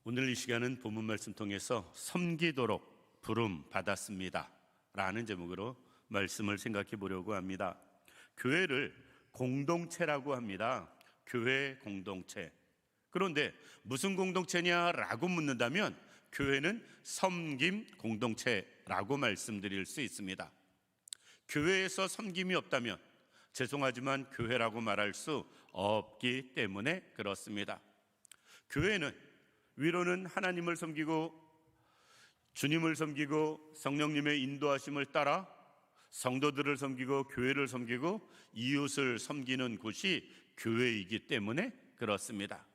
오늘 이 시간은 본문 말씀 통해서 섬기도록 부름 받았습니다 라는 제목으로 말씀을 생각해 보려고 합니다. 교회를 공동체라고 합니다. 교회 공동체. 그런데 무슨 공동체냐라고 묻는다면 교회는 섬김 공동체라고 말씀드릴 수 있습니다. 교회에서 섬김이 없다면 죄송하지만 교회라고 말할 수 없기 때문에 그렇습니다. 교회는 위로는 하나님을 섬기고 주님을 섬기고 성령님의 인도하심을 따라 성도들을 섬기고 교회를 섬기고 이웃을 섬기는 곳이 교회이기 때문에 그렇습니다.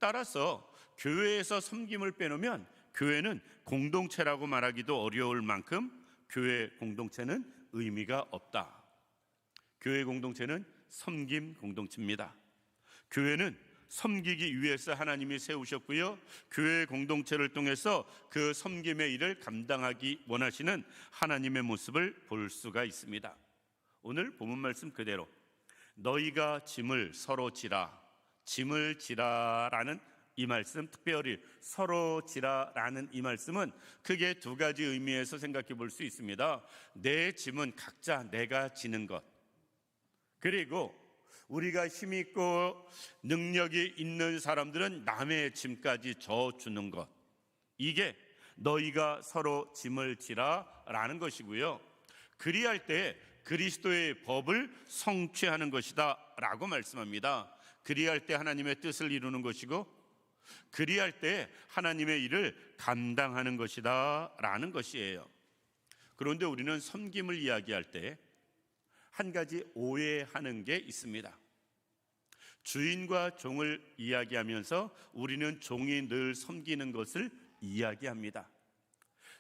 따라서 교회에서 섬김을 빼놓으면 교회는 공동체라고 말하기도 어려울 만큼 교회 공동체는 의미가 없다. 교회 공동체는 섬김 공동체입니다. 교회는 섬기기 위해서 하나님이 세우셨고요, 교회 공동체를 통해서 그 섬김의 일을 감당하기 원하시는 하나님의 모습을 볼 수가 있습니다. 오늘 본문 말씀 그대로 너희가 짐을 서로 지라, 짐을 지라라는 이 말씀, 특별히 서로 지라라는 이 말씀은 크게 두 가지 의미에서 생각해 볼 수 있습니다. 내 짐은 각자 내가 지는 것, 그리고 우리가 힘 있고 능력이 있는 사람들은 남의 짐까지 져주는 것, 이게 너희가 서로 짐을 지라라는 것이고요, 그리할 때 그리스도의 법을 성취하는 것이다 라고 말씀합니다. 그리할 때 하나님의 뜻을 이루는 것이고 그리할 때 하나님의 일을 감당하는 것이다 라는 것이에요. 그런데 우리는 섬김을 이야기할 때 한 가지 오해하는 게 있습니다. 주인과 종을 이야기하면서 우리는 종이 늘 섬기는 것을 이야기합니다.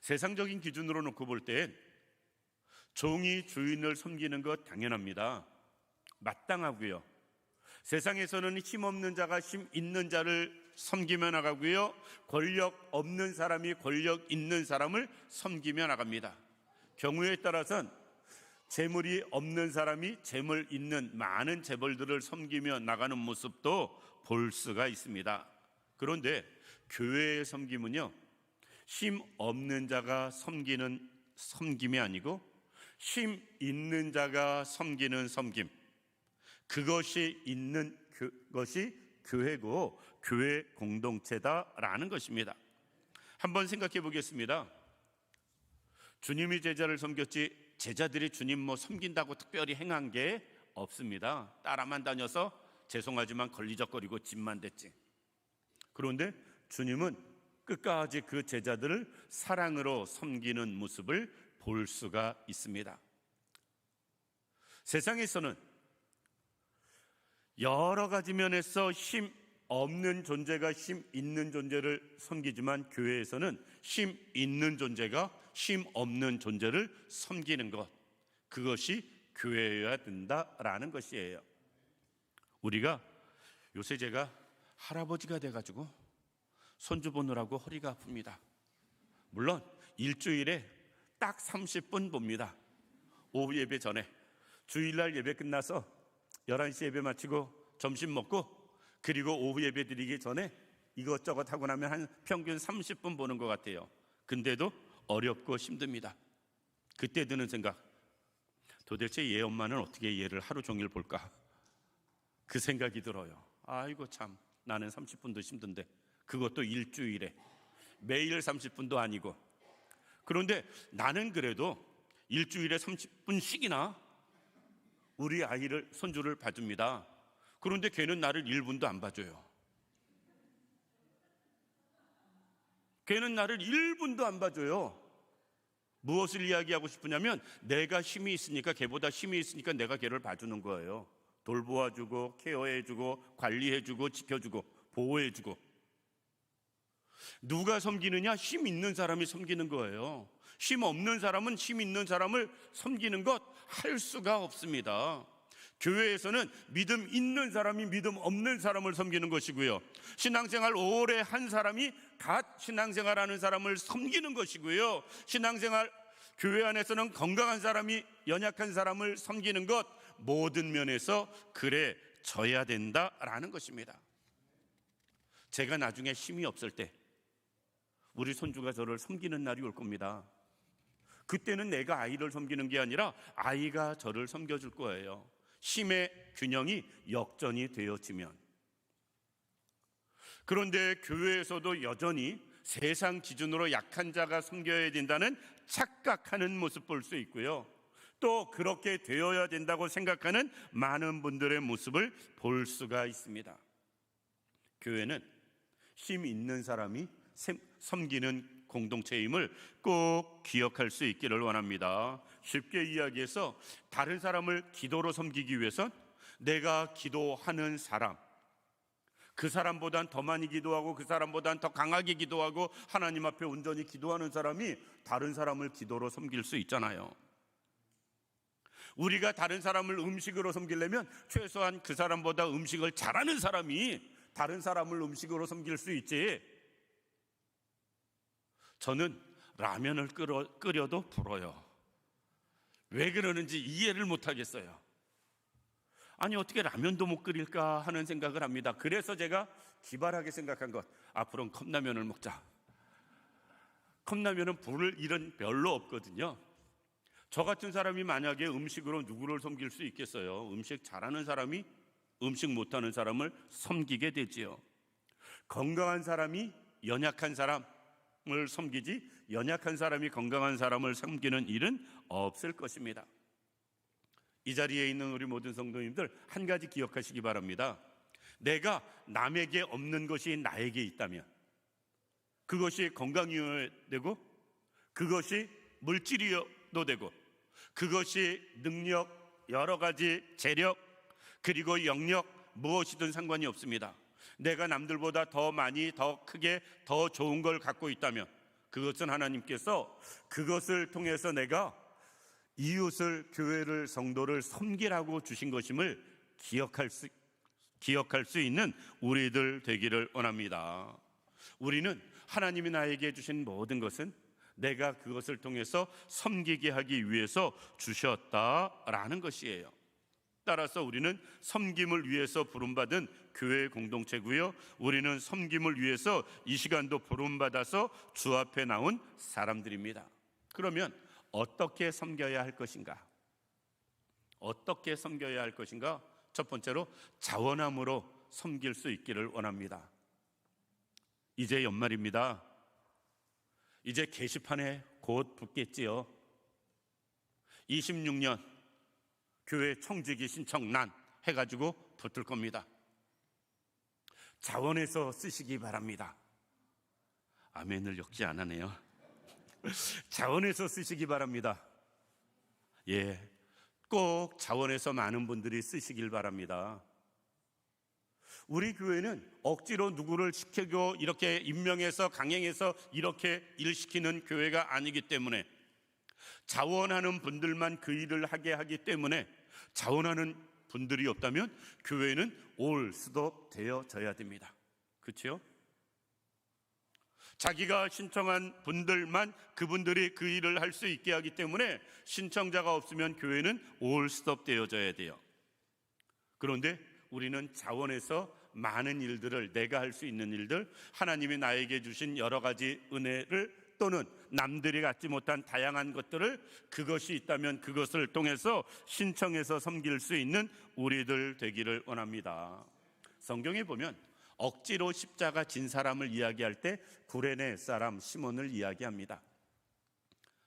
세상적인 기준으로 놓고 볼 때 종이 주인을 섬기는 것 당연합니다. 마땅하고요. 세상에서는 힘없는 자가 힘 있는 자를 섬기며 나가고요, 권력 없는 사람이 권력 있는 사람을 섬기며 나갑니다. 경우에 따라서는 재물이 없는 사람이 재물 있는 많은 재벌들을 섬기며 나가는 모습도 볼 수가 있습니다. 그런데 교회의 섬김은요, 힘 없는 자가 섬기는 섬김이 아니고 힘 있는 자가 섬기는 섬김, 그것이 있는 그것이 교회고 교회 공동체다라는 것입니다. 한번 생각해 보겠습니다. 주님이 제자를 섬겼지 제자들이 주님 섬긴다고 특별히 행한 게 없습니다. 따라만 다녀서 죄송하지만 걸리적거리고 짐만 됐지. 그런데 주님은 끝까지 그 제자들을 사랑으로 섬기는 모습을 볼 수가 있습니다. 세상에서는 여러 가지 면에서 힘 없는 존재가 힘 있는 존재를 섬기지만 교회에서는 힘 있는 존재가 힘 없는 존재를 섬기는 것, 그것이 교회여야 된다라는 것이에요. 우리가 요새 제가 할아버지가 돼가지고 손주 보느라고 허리가 아픕니다. 물론 일주일에 딱 30분 봅니다. 오후 예배 전에 주일날 예배 끝나서 11시 예배 마치고 점심 먹고 그리고 오후 예배 드리기 전에 이것저것 하고 나면 한 평균 30분 보는 것 같아요. 근데도 어렵고 힘듭니다. 그때 드는 생각, 도대체 얘 엄마는 어떻게 얘를 하루 종일 볼까? 그 생각이 들어요. 아이고 참, 나는 30분도 힘든데, 그것도 일주일에 매일 30분도 아니고. 그런데 나는 그래도 일주일에 30분씩이나 우리 아이를, 손주를 봐줍니다. 그런데 걔는 나를 1분도 안 봐줘요. 걔는 나를 1분도 안 봐줘요. 무엇을 이야기하고 싶으냐면 내가 힘이 있으니까, 걔보다 힘이 있으니까 내가 걔를 봐주는 거예요. 돌보아주고 케어해주고 관리해주고 지켜주고 보호해주고. 누가 섬기느냐? 힘 있는 사람이 섬기는 거예요. 힘 없는 사람은 힘 있는 사람을 섬기는 것 할 수가 없습니다. 교회에서는 믿음 있는 사람이 믿음 없는 사람을 섬기는 것이고요, 신앙생활 오래 한 사람이 갓 신앙생활하는 사람을 섬기는 것이고요, 신앙생활 교회 안에서는 건강한 사람이 연약한 사람을 섬기는 것, 모든 면에서 그래 져야 된다라는 것입니다. 제가 나중에 힘이 없을 때 우리 손주가 저를 섬기는 날이 올 겁니다. 그때는 내가 아이를 섬기는 게 아니라 아이가 저를 섬겨줄 거예요. 힘의 균형이 역전이 되어지면. 그런데 교회에서도 여전히 세상 기준으로 약한 자가 섬겨야 된다는 착각하는 모습 볼 수 있고요. 또 그렇게 되어야 된다고 생각하는 많은 분들의 모습을 볼 수가 있습니다. 교회는 힘 있는 사람이 섬기는 공동체임을 꼭 기억할 수 있기를 원합니다. 쉽게 이야기해서 다른 사람을 기도로 섬기기 위해선 내가 기도하는 사람, 그 사람보단 더 많이 기도하고 그 사람보단 더 강하게 기도하고 하나님 앞에 온전히 기도하는 사람이 다른 사람을 기도로 섬길 수 있잖아요. 우리가 다른 사람을 음식으로 섬기려면 최소한 그 사람보다 음식을 잘하는 사람이 다른 사람을 음식으로 섬길 수 있지. 저는 라면을 끓여도 불어요. 왜 그러는지 이해를 못하겠어요. 아니 어떻게 라면도 못 끓일까 하는 생각을 합니다. 그래서 제가 기발하게 생각한 것, 앞으로는 컵라면을 먹자. 컵라면은 부를 일은 별로 없거든요. 저 같은 사람이 만약에 음식으로 누구를 섬길 수 있겠어요? 음식 잘하는 사람이 음식 못하는 사람을 섬기게 되지요. 건강한 사람이 연약한 사람을 섬기지 연약한 사람이 건강한 사람을 섬기는 일은 없을 것입니다. 이 자리에 있는 우리 모든 성도님들 한 가지 기억하시기 바랍니다. 내가 남에게 없는 것이 나에게 있다면 그것이 건강이어야 되고 그것이 물질이어도 되고 그것이 능력, 여러 가지 재력 그리고 영역 무엇이든 상관이 없습니다. 내가 남들보다 더 많이 더 크게 더 좋은 걸 갖고 있다면 그것은 하나님께서 그것을 통해서 내가 이웃을, 교회를, 성도를 섬기라고 주신 것임을 기억할 수 있는 우리들 되기를 원합니다. 우리는 하나님이 나에게 주신 모든 것은 내가 그것을 통해서 섬기게 하기 위해서 주셨다라는 것이에요. 따라서 우리는 섬김을 위해서 부름받은 교회 공동체고요. 우리는 섬김을 위해서 이 시간도 부름받아서 주 앞에 나온 사람들입니다. 그러면 어떻게 섬겨야 할 것인가? 어떻게 섬겨야 할 것인가? 첫 번째로 자원함으로 섬길 수 있기를 원합니다. 이제 연말입니다. 이제 게시판에 곧 붙겠지요. 26년 교회 청지기 신청란 해가지고 붙을 겁니다. 자원해서 쓰시기 바랍니다. 아멘을 역시 안 하네요. 자원해서 쓰시기 바랍니다. 예, 꼭 자원해서 많은 분들이 쓰시길 바랍니다. 우리 교회는 억지로 누구를 시키고 이렇게 임명해서 강행해서 이렇게 일시키는 교회가 아니기 때문에 자원하는 분들만 그 일을 하게 하기 때문에 자원하는 분들이 없다면 교회는 올 수도 되어져야 됩니다. 그렇죠? 자기가 신청한 분들만 그분들이 그 일을 할 수 있게 하기 때문에 신청자가 없으면 교회는 올 스톱 되어져야 돼요. 그런데 우리는 자원해서 많은 일들을 내가 할 수 있는 일들, 하나님이 나에게 주신 여러 가지 은혜를 또는 남들이 갖지 못한 다양한 것들을 그것이 있다면 그것을 통해서 신청해서 섬길 수 있는 우리들 되기를 원합니다. 성경에 보면 억지로 십자가 진 사람을 이야기할 때 구레네 사람 시몬을 이야기합니다.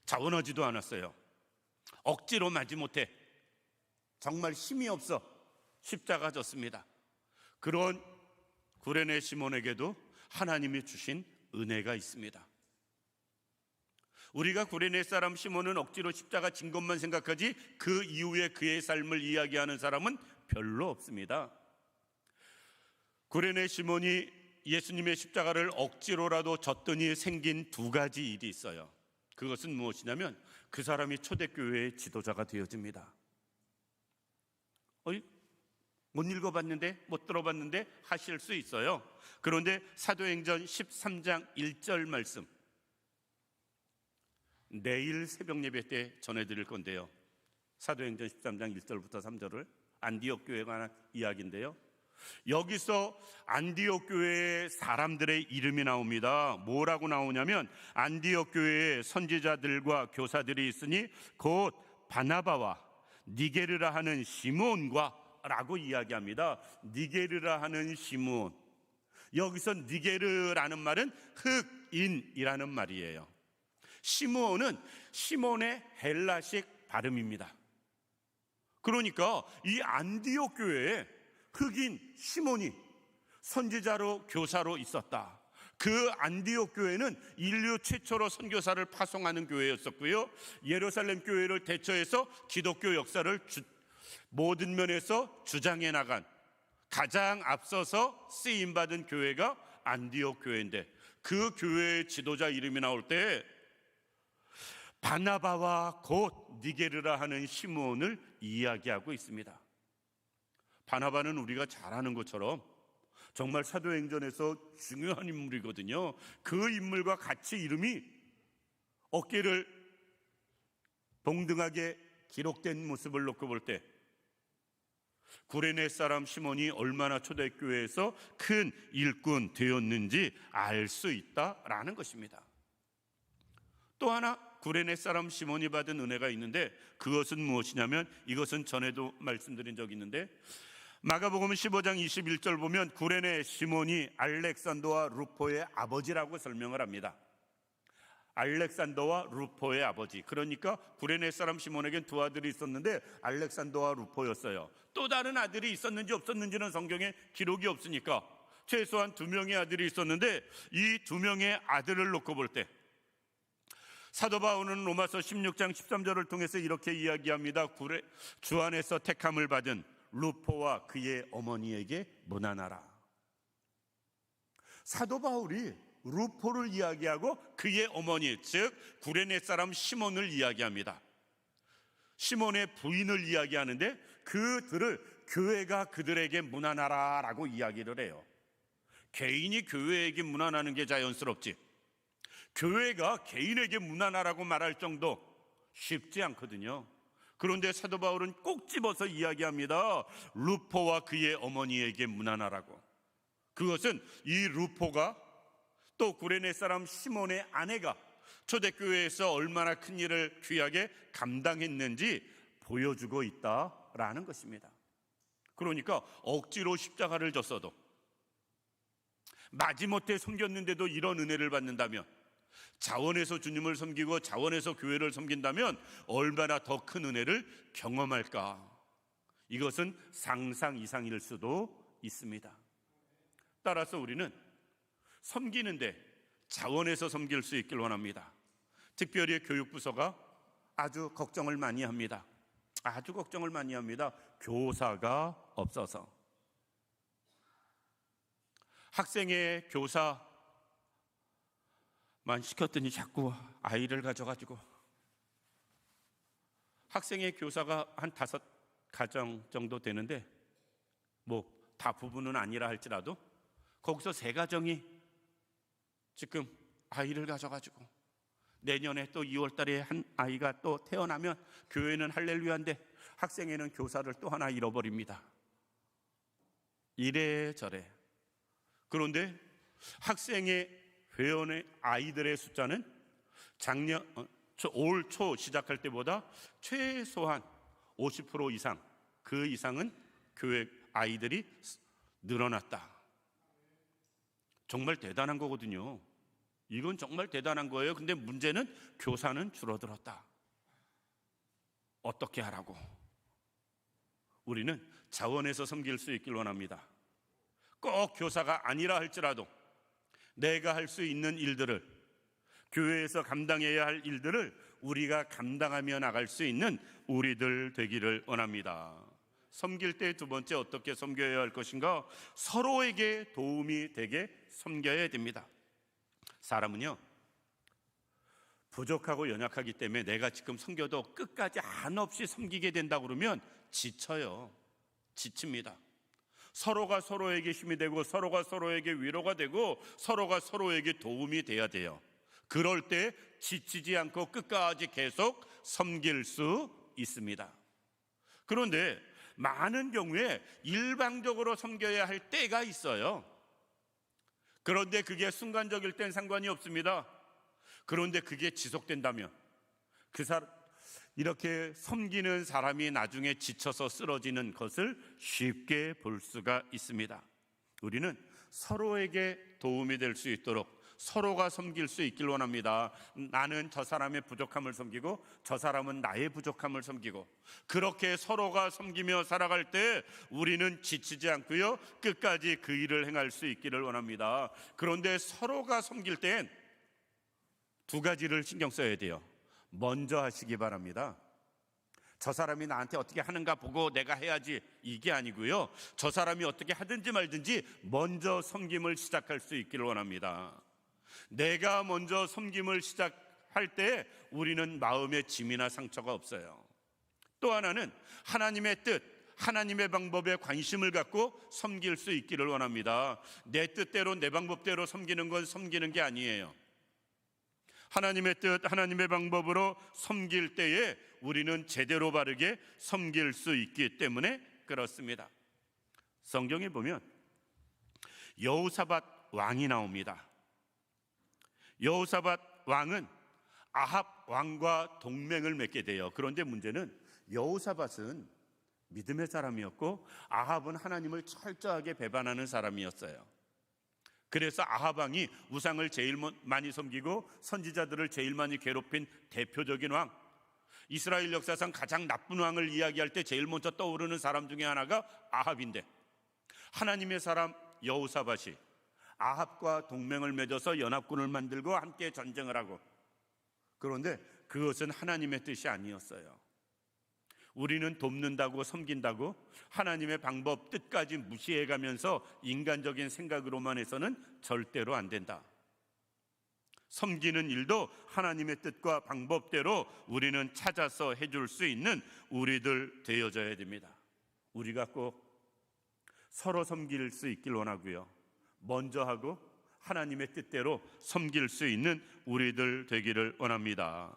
자원하지도 않았어요. 억지로 마지못해 정말 힘이 없어 십자가 졌습니다. 그런 구레네 시몬에게도 하나님이 주신 은혜가 있습니다. 우리가 구레네 사람 시몬은 억지로 십자가 진 것만 생각하지 그 이후에 그의 삶을 이야기하는 사람은 별로 없습니다. 구레네 시몬이 예수님의 십자가를 억지로라도 졌더니 생긴 두 가지 일이 있어요. 그것은 무엇이냐면 그 사람이 초대교회의 지도자가 되어집니다. 못 읽어봤는데 못 들어봤는데 하실 수 있어요. 그런데 사도행전 13장 1절 말씀 내일 새벽 예배 때 전해드릴 건데요. 사도행전 13장 1절부터 3절을 안디옥 교회에 관한 이야기인데요. 여기서 안디옥 교회의 사람들의 이름이 나옵니다. 뭐라고 나오냐면 안디옥 교회의 선지자들과 교사들이 있으니 곧 바나바와 니게르라 하는 시므온과 라고 이야기합니다. 니게르라 하는 시므온. 여기서 니게르라는 말은 흑인이라는 말이에요. 시므온은 시몬의 헬라식 발음입니다. 그러니까 이 안디옥 교회에 흑인 시몬이 선지자로 교사로 있었다. 그 안디옥 교회는 인류 최초로 선교사를 파송하는 교회였었고요, 예루살렘 교회를 대처해서 기독교 역사를 모든 면에서 주장해 나간 가장 앞서서 쓰임받은 교회가 안디옥 교회인데, 그 교회의 지도자 이름이 나올 때 바나바와 곧 니게르라 하는 시므온을 이야기하고 있습니다. 바나바는 우리가 잘 아는 것처럼 정말 사도행전에서 중요한 인물이거든요. 그 인물과 같이 이름이 어깨를 동등하게 기록된 모습을 놓고 볼 때 구레네 사람 시몬이 얼마나 초대교회에서 큰 일꾼 되었는지 알 수 있다라는 것입니다. 또 하나 구레네 사람 시몬이 받은 은혜가 있는데, 그것은 무엇이냐면, 이것은 전에도 말씀드린 적이 있는데, 마가복음 15장 21절 보면 구레네 시몬이 알렉산더와 루포의 아버지라고 설명을 합니다. 알렉산더와 루포의 아버지. 그러니까 구레네 사람 시몬에겐 두 아들이 있었는데 알렉산더와 루포였어요. 또 다른 아들이 있었는지 없었는지는 성경에 기록이 없으니까 최소한 두 명의 아들이 있었는데, 이 두 명의 아들을 놓고 볼 때 사도 바울은 로마서 16장 13절을 통해서 이렇게 이야기합니다. 주 안에서 택함을 받은 루포와 그의 어머니에게 문안하라. 사도 바울이 루포를 이야기하고 그의 어머니, 즉 구레네 사람 시몬을 이야기합니다. 시몬의 부인을 이야기하는데, 그들을 교회가 그들에게 문안하라 라고 이야기를 해요. 개인이 교회에게 문안하는 게 자연스럽지, 교회가 개인에게 문안하라고 말할 정도 쉽지 않거든요. 그런데 사도 바울은 꼭 집어서 이야기합니다. 루포와 그의 어머니에게 문안하라고. 그것은 이 루포가 또 구레네 사람 시몬의 아내가 초대교회에서 얼마나 큰 일을 귀하게 감당했는지 보여주고 있다라는 것입니다. 그러니까 억지로 십자가를 졌어도, 마지못해 섬겼는데도 이런 은혜를 받는다면, 자원해서 주님을 섬기고 자원해서 교회를 섬긴다면 얼마나 더 큰 은혜를 경험할까. 이것은 상상 이상일 수도 있습니다. 따라서 우리는 섬기는데 자원해서 섬길 수 있길 원합니다. 특별히 교육부서가 아주 걱정을 많이 합니다. 아주 걱정을 많이 합니다. 교사가 없어서. 학생의 교사만 시켰더니 자꾸 아이를 가져가지고, 학생의 교사가 한 5가정 정도 되는데, 뭐 다 부부는 아니라 할지라도 거기서 3가정이 지금 아이를 가져가지고 내년에 또 2월 달에 한 아이가 또 태어나면 교회는 할렐루야인데 학생회는 교사를 또 하나 잃어버립니다. 이래저래. 그런데 학생회 회원의 아이들의 숫자는 올 초 시작할 때보다 최소한 50% 이상, 그 이상은 교회 아이들이 늘어났다. 정말 대단한 거거든요. 이건 정말 대단한 거예요. 근데 문제는 교사는 줄어들었다. 어떻게 하라고? 우리는 자원해서 섬길 수 있길 원합니다. 꼭 교사가 아니라 할지라도 내가 할 수 있는 일들을, 교회에서 감당해야 할 일들을 우리가 감당하며 나갈 수 있는 우리들 되기를 원합니다. 섬길 때 두 번째, 어떻게 섬겨야 할 것인가? 서로에게 도움이 되게 섬겨야 됩니다. 사람은요, 부족하고 연약하기 때문에 내가 지금 섬겨도 끝까지 한없이 섬기게 된다 그러면 지쳐요. 지칩니다. 서로가 서로에게 힘이 되고, 서로가 서로에게 위로가 되고, 서로가 서로에게 도움이 돼야 돼요. 그럴 때 지치지 않고 끝까지 계속 섬길 수 있습니다. 그런데 많은 경우에 일방적으로 섬겨야 할 때가 있어요. 그런데 그게 순간적일 땐 상관이 없습니다. 그런데 그게 지속된다면 이렇게 섬기는 사람이 나중에 지쳐서 쓰러지는 것을 쉽게 볼 수가 있습니다. 우리는 서로에게 도움이 될 수 있도록 서로가 섬길 수 있길 원합니다. 나는 저 사람의 부족함을 섬기고 저 사람은 나의 부족함을 섬기고, 그렇게 서로가 섬기며 살아갈 때 우리는 지치지 않고요, 끝까지 그 일을 행할 수 있기를 원합니다. 그런데 서로가 섬길 땐 두 가지를 신경 써야 돼요. 먼저 하시기 바랍니다. 저 사람이 나한테 어떻게 하는가 보고 내가 해야지, 이게 아니고요, 저 사람이 어떻게 하든지 말든지 먼저 섬김을 시작할 수 있기를 원합니다. 내가 먼저 섬김을 시작할 때 우리는 마음에 짐이나 상처가 없어요. 또 하나는 하나님의 뜻, 하나님의 방법에 관심을 갖고 섬길 수 있기를 원합니다. 내 뜻대로 내 방법대로 섬기는 건 섬기는 게 아니에요. 하나님의 뜻, 하나님의 방법으로 섬길 때에 우리는 제대로 바르게 섬길 수 있기 때문에 그렇습니다. 성경에 보면 여호사밧 왕이 나옵니다. 여호사밧 왕은 아합 왕과 동맹을 맺게 돼요. 그런데 문제는 여호사밧은 믿음의 사람이었고 아합은 하나님을 철저하게 배반하는 사람이었어요. 그래서 아합 왕이 우상을 제일 많이 섬기고 선지자들을 제일 많이 괴롭힌 대표적인 왕, 이스라엘 역사상 가장 나쁜 왕을 이야기할 때 제일 먼저 떠오르는 사람 중에 하나가 아합인데, 하나님의 사람 여호사밧이 아합과 동맹을 맺어서 연합군을 만들고 함께 전쟁을 하고, 그런데 그것은 하나님의 뜻이 아니었어요. 우리는 돕는다고 섬긴다고 하나님의 방법 뜻까지 무시해가면서 인간적인 생각으로만 해서는 절대로 안 된다. 섬기는 일도 하나님의 뜻과 방법대로 우리는 찾아서 해줄 수 있는 우리들 되어져야 됩니다. 우리가 꼭 서로 섬길 수 있길 원하고요, 먼저 하고 하나님의 뜻대로 섬길 수 있는 우리들 되기를 원합니다.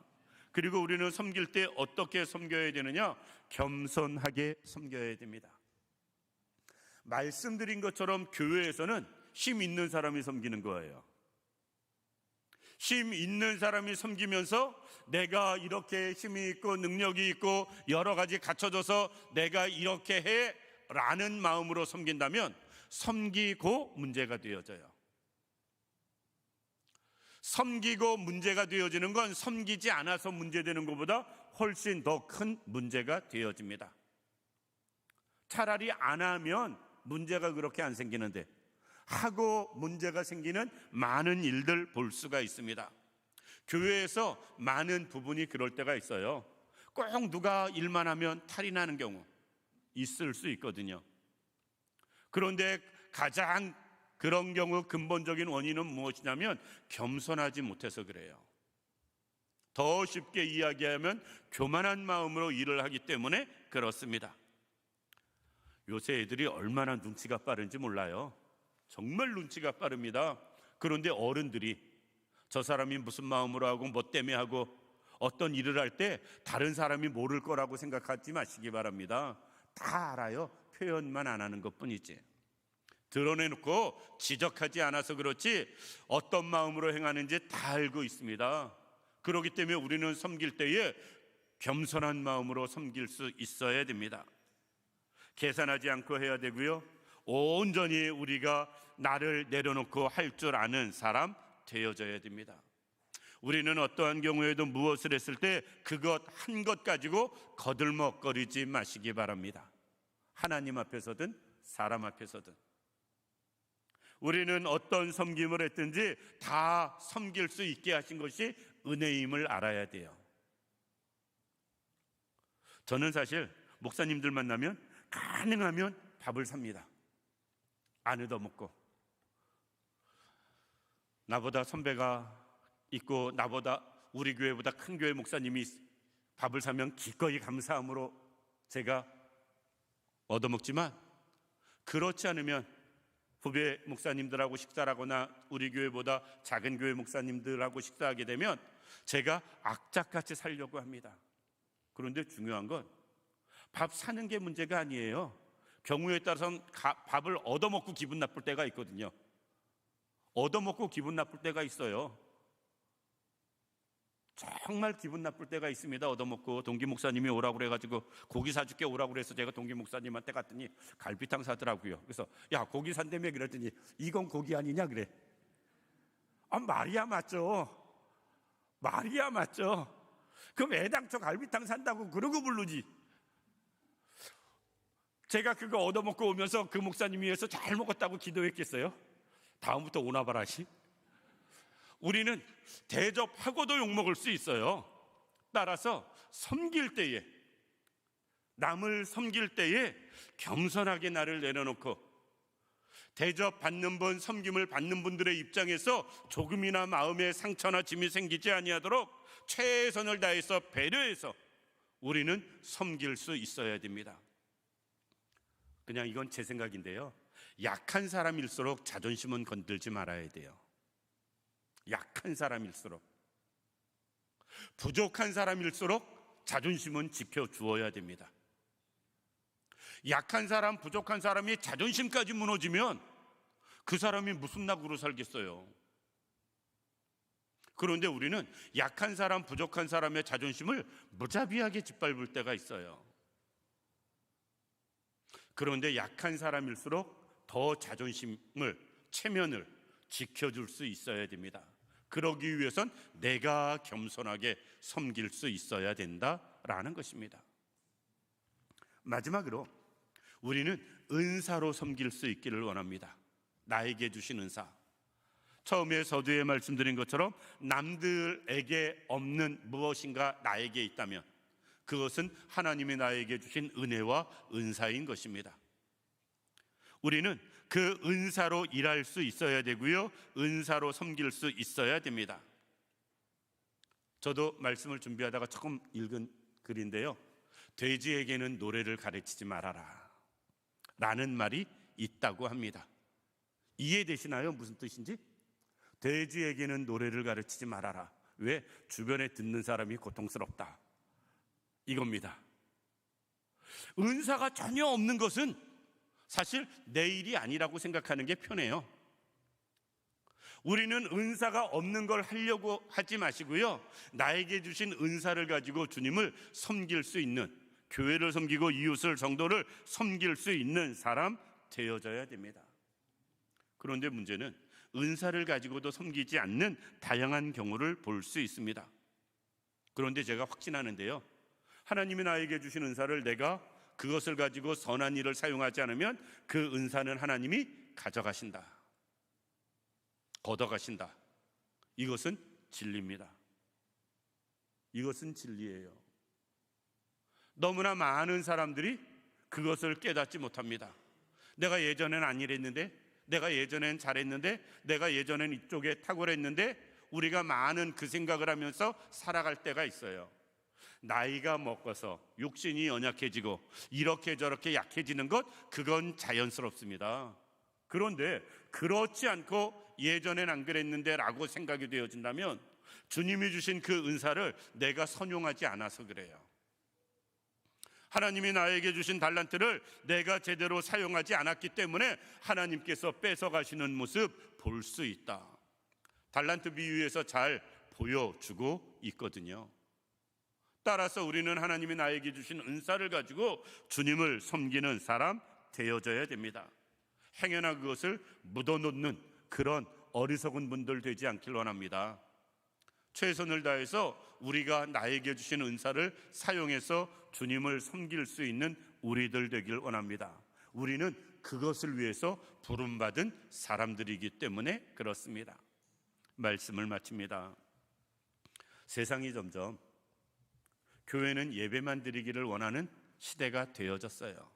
그리고 우리는 섬길 때 어떻게 섬겨야 되느냐? 겸손하게 섬겨야 됩니다. 말씀드린 것처럼 교회에서는 힘 있는 사람이 섬기는 거예요. 힘 있는 사람이 섬기면서 내가 이렇게 힘이 있고 능력이 있고 여러 가지 갖춰져서 내가 이렇게 해 라는 마음으로 섬긴다면 섬기고 문제가 되어져요. 섬기고 문제가 되어지는 건 섬기지 않아서 문제되는 것보다 훨씬 더 큰 문제가 되어집니다. 차라리 안 하면 문제가 그렇게 안 생기는데 하고 문제가 생기는 많은 일들 볼 수가 있습니다. 교회에서 많은 부분이 그럴 때가 있어요. 꼭 누가 일만 하면 탈이 나는 경우 있을 수 있거든요. 그런데 가장 그런 경우 근본적인 원인은 무엇이냐면 겸손하지 못해서 그래요. 더 쉽게 이야기하면 교만한 마음으로 일을 하기 때문에 그렇습니다. 요새 애들이 얼마나 눈치가 빠른지 몰라요. 정말 눈치가 빠릅니다. 그런데 어른들이 저 사람이 무슨 마음으로 하고 뭐 때문에 하고 어떤 일을 할 때 다른 사람이 모를 거라고 생각하지 마시기 바랍니다. 다 알아요. 표현만 안 하는 것뿐이지. 드러내놓고 지적하지 않아서 그렇지 어떤 마음으로 행하는지 다 알고 있습니다. 그렇기 때문에 우리는 섬길 때에 겸손한 마음으로 섬길 수 있어야 됩니다. 계산하지 않고 해야 되고요, 온전히 우리가 나를 내려놓고 할 줄 아는 사람 되어져야 됩니다. 우리는 어떠한 경우에도 무엇을 했을 때 그것 한 것 가지고 거들먹거리지 마시기 바랍니다. 하나님 앞에서든 사람 앞에서든 우리는 어떤 섬김을 했든지 다 섬길 수 있게 하신 것이 은혜임을 알아야 돼요. 저는 사실 목사님들 만나면 가능하면 밥을 삽니다. 안 얻어먹고. 나보다 선배가 있고 나보다 우리 교회보다 큰 교회 목사님이 밥을 사면 기꺼이 감사함으로 제가 얻어먹지만, 그렇지 않으면 후배 목사님들하고 식사를 하거나 우리 교회보다 작은 교회 목사님들하고 식사하게 되면 제가 악착같이 살려고 합니다. 그런데 중요한 건 밥 사는 게 문제가 아니에요. 경우에 따라서는 밥을 얻어먹고 기분 나쁠 때가 있거든요. 얻어먹고 기분 나쁠 때가 있어요. 정말 기분 나쁠 때가 있습니다. 얻어먹고 동기 목사님이 오라고 그래가지고 고기 사줄게 오라고 그래서 제가 동기 목사님한테 갔더니 갈비탕 사더라고요. 그래서 야, 고기 산다며 그랬더니 이건 고기 아니냐 그래. 말이야 맞죠. 말이야 맞죠. 그럼 애당초 갈비탕 산다고 그러고 부르지. 제가 그거 얻어먹고 오면서 그 목사님 위해서 잘 먹었다고 기도했겠어요? 다음부터 오나 봐라시. 우리는 대접하고도 욕먹을 수 있어요. 따라서 섬길 때에, 남을 섬길 때에 겸손하게 나를 내려놓고, 대접받는 분, 섬김을 받는 분들의 입장에서 조금이나 마음에 상처나 짐이 생기지 아니하도록 최선을 다해서 배려해서 우리는 섬길 수 있어야 됩니다. 그냥 이건 제 생각인데요, 약한 사람일수록 자존심은 건들지 말아야 돼요. 약한 사람일수록, 부족한 사람일수록 자존심은 지켜주어야 됩니다. 약한 사람, 부족한 사람이 자존심까지 무너지면 그 사람이 무슨 낙으로 살겠어요. 그런데 우리는 약한 사람, 부족한 사람의 자존심을 무자비하게 짓밟을 때가 있어요. 그런데 약한 사람일수록 더 자존심을, 체면을 지켜줄 수 있어야 됩니다. 그러기 위해선 내가 겸손하게 섬길 수 있어야 된다라는 것입니다. 마지막으로 우리는 은사로 섬길 수 있기를 원합니다. 나에게 주신 은사. 처음에 서두에 말씀드린 것처럼 남들에게 없는 무엇인가 나에게 있다면 그것은 하나님이 나에게 주신 은혜와 은사인 것입니다. 우리는 그 은사로 일할 수 있어야 되고요, 은사로 섬길 수 있어야 됩니다. 저도 말씀을 준비하다가 조금 읽은 글인데요, 돼지에게는 노래를 가르치지 말아라 라는 말이 있다고 합니다. 이해되시나요? 무슨 뜻인지? 돼지에게는 노래를 가르치지 말아라. 왜? 주변에 듣는 사람이 고통스럽다, 이겁니다. 은사가 전혀 없는 것은 사실 내 일이 아니라고 생각하는 게 편해요. 우리는 은사가 없는 걸 하려고 하지 마시고요, 나에게 주신 은사를 가지고 주님을 섬길 수 있는, 교회를 섬기고 이웃을, 성도를 섬길 수 있는 사람 되어져야 됩니다. 그런데 문제는 은사를 가지고도 섬기지 않는 다양한 경우를 볼 수 있습니다. 그런데 제가 확신하는데요, 하나님이 나에게 주신 은사를 내가 그것을 가지고 선한 일을 사용하지 않으면 그 은사는 하나님이 가져가신다, 걷어가신다. 이것은 진리입니다. 이것은 진리예요. 너무나 많은 사람들이 그것을 깨닫지 못합니다. 내가 예전엔 안 이랬는데, 내가 예전엔 잘했는데, 내가 예전엔 이쪽에 탁월했는데, 우리가 많은 그 생각을 하면서 살아갈 때가 있어요. 나이가 먹어서 육신이 연약해지고 이렇게 저렇게 약해지는 것, 그건 자연스럽습니다. 그런데 그렇지 않고 예전엔 안 그랬는데 라고 생각이 되어진다면 주님이 주신 그 은사를 내가 선용하지 않아서 그래요. 하나님이 나에게 주신 달란트를 내가 제대로 사용하지 않았기 때문에 하나님께서 뺏어가시는 모습 볼 수 있다. 달란트 비유에서 잘 보여주고 있거든요. 따라서 우리는 하나님이 나에게 주신 은사를 가지고 주님을 섬기는 사람 되어져야 됩니다. 행여나 그것을 묻어놓는 그런 어리석은 분들 되지 않길 원합니다. 최선을 다해서 우리가 나에게 주신 은사를 사용해서 주님을 섬길 수 있는 우리들 되길 원합니다. 우리는 그것을 위해서 부름받은 사람들이기 때문에 그렇습니다. 말씀을 마칩니다. 세상이 점점 교회는 예배만 드리기를 원하는 시대가 되어졌어요.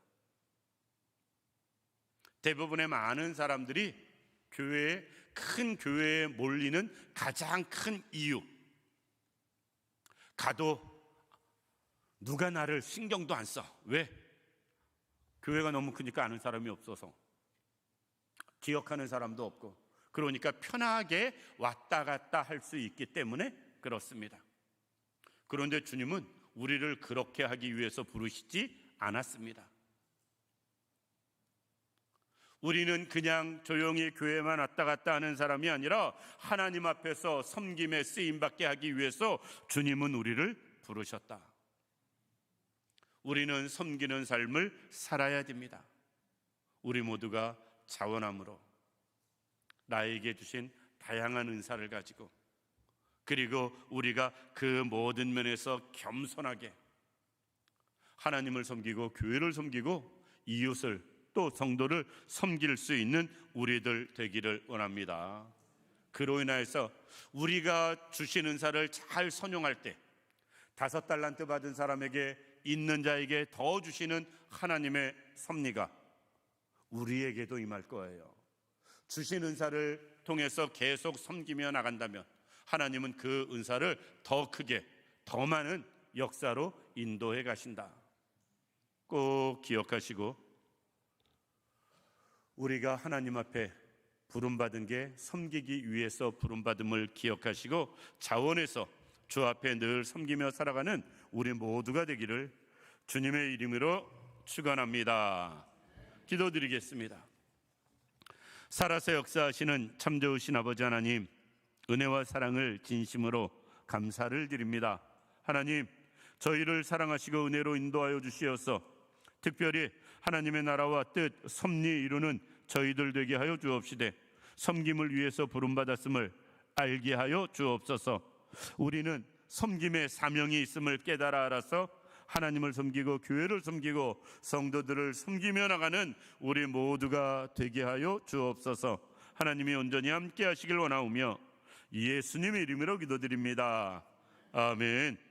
대부분의 많은 사람들이 큰 교회에 몰리는 가장 큰 이유, 가도 누가 나를 신경도 안 써. 왜? 교회가 너무 크니까 아는 사람이 없어서, 기억하는 사람도 없고, 그러니까 편하게 왔다 갔다 할 수 있기 때문에 그렇습니다. 그런데 주님은 우리를 그렇게 하기 위해서 부르시지 않았습니다. 우리는 그냥 조용히 교회만 왔다 갔다 하는 사람이 아니라 하나님 앞에서 섬김에 쓰임받게 하기 위해서 주님은 우리를 부르셨다. 우리는 섬기는 삶을 살아야 됩니다. 우리 모두가 자원함으로 나에게 주신 다양한 은사를 가지고, 그리고 우리가 그 모든 면에서 겸손하게 하나님을 섬기고 교회를 섬기고 이웃을 또 성도를 섬길 수 있는 우리들 되기를 원합니다. 그로 인하여서 우리가 주신 은사를 잘 선용할 때 5달란트 받은 사람에게 있는 자에게 더 주시는 하나님의 섭리가 우리에게도 임할 거예요. 주신 은사를 통해서 계속 섬기며 나간다면 하나님은 그 은사를 더 크게, 더 많은 역사로 인도해 가신다. 꼭 기억하시고, 우리가 하나님 앞에 부름받은 게 섬기기 위해서 부름받음을 기억하시고 자원해서 주 앞에 늘 섬기며 살아가는 우리 모두가 되기를 주님의 이름으로 축원합니다. 기도드리겠습니다. 살아서 역사하시는 참 좋으신 아버지 하나님, 은혜와 사랑을 진심으로 감사를 드립니다. 하나님, 저희를 사랑하시고 은혜로 인도하여 주시어서 특별히 하나님의 나라와 뜻, 섭리 이루는 저희들 되게 하여 주옵시되 섬김을 위해서 부름받았음을 알게 하여 주옵소서. 우리는 섬김의 사명이 있음을 깨달아 알아서 하나님을 섬기고 교회를 섬기고 성도들을 섬기며 나가는 우리 모두가 되게 하여 주옵소서. 하나님이 온전히 함께 하시길 원하오며 예수님의 이름으로 기도드립니다. 아멘.